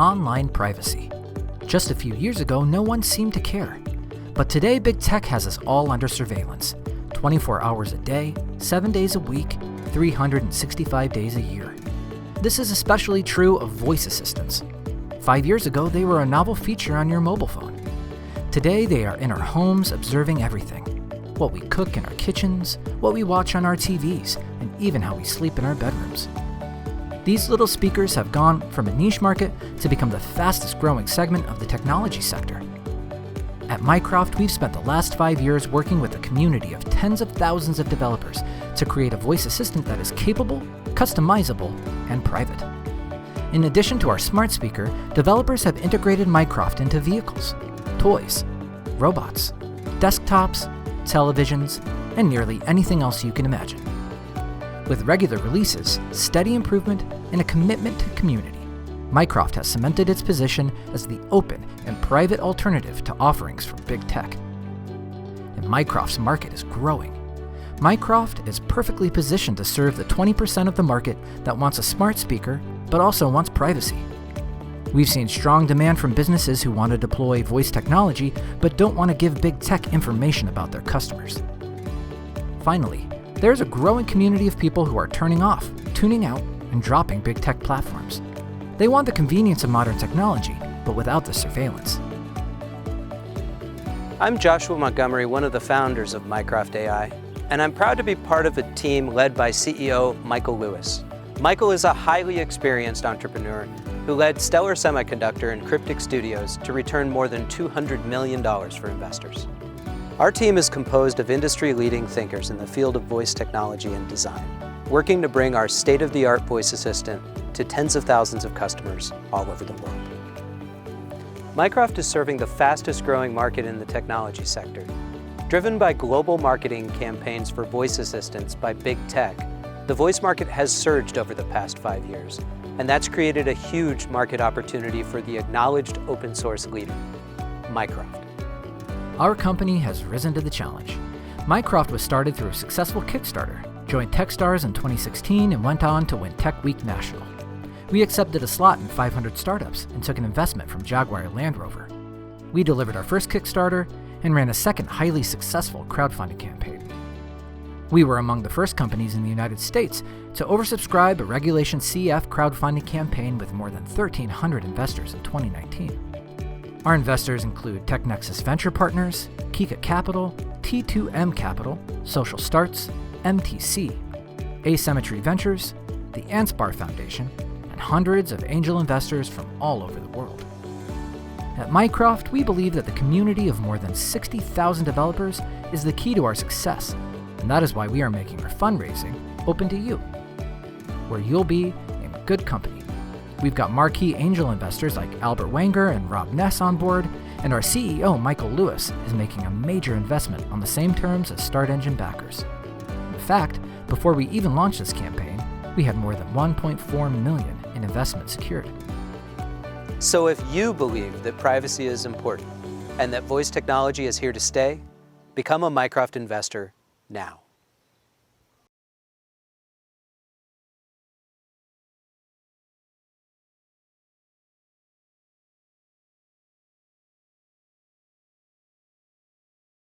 online privacy. Just a few years ago, no one seemed to care. But today, big tech has us all under surveillance, 24 hours a day, 7 days a week, 365 days a year. This is especially true of voice assistants. 5 years ago, they were a novel feature on your mobile phone. Today, they are in our homes observing everything. What we cook in our kitchens, what we watch on our TVs, and even how we sleep in our bedrooms. These little speakers have gone from a niche market to become the fastest growing segment of the technology sector. At Mycroft, we've spent the last 5 years working with a community of tens of thousands of developers to create a voice assistant that is capable, customizable, and private. In addition to our smart speaker, developers have integrated Mycroft into vehicles, toys, robots, desktops, televisions, and nearly anything else you can imagine. With regular releases, steady improvement, and a commitment to community, Mycroft has cemented its position as the open and private alternative to offerings from big tech. And Mycroft's market is growing. Mycroft is perfectly positioned to serve the 20% of the market that wants a smart speaker but also wants privacy. We've seen strong demand from businesses who want to deploy voice technology but don't want to give big tech information about their customers. Finally, there's a growing community of people who are turning off, tuning out, and dropping big tech platforms. They want the convenience of modern technology, but without the surveillance. I'm Joshua Montgomery, one of the founders of Mycroft AI, and I'm proud to be part of a team led by CEO Michael Lewis. Michael is a highly experienced entrepreneur who led Stellar Semiconductor and Cryptic Studios to return more than $200 million for investors. Our team is composed of industry-leading thinkers in the field of voice technology and design, working to bring our state-of-the-art voice assistant to tens of thousands of customers all over the world. Mycroft is serving the fastest-growing market in the technology sector. Driven by global marketing campaigns for voice assistants by big tech, the voice market has surged over the past 5 years, and that's created a huge market opportunity for the acknowledged open source leader, Mycroft. Our company has risen to the challenge. Mycroft was started through a successful Kickstarter, joined Techstars in 2016, and went on to win Tech Week National. We accepted a slot in 500 startups and took an investment from Jaguar Land Rover. We delivered our first Kickstarter and ran a second highly successful crowdfunding campaign. We were among the first companies in the United States to oversubscribe a Regulation CF crowdfunding campaign with more than 1,300 investors in 2019. Our investors include TechNexus Venture Partners, Kika Capital, T2M Capital, Social Starts, MTC, Asymmetry Ventures, the Anspar Foundation, and hundreds of angel investors from all over the world. At Mycroft, we believe that the community of more than 60,000 developers is the key to our success, and that is why we are making our fundraising open to you, where you'll be in good company. We've got marquee angel investors like Albert Wenger and Rob Ness on board, and our CEO, Michael Lewis, is making a major investment on the same terms as Start Engine backers. In fact, before we even launched this campaign, we had more than $1.4 million in investment secured. So if you believe that privacy is important and that voice technology is here to stay, become a Mycroft investor now.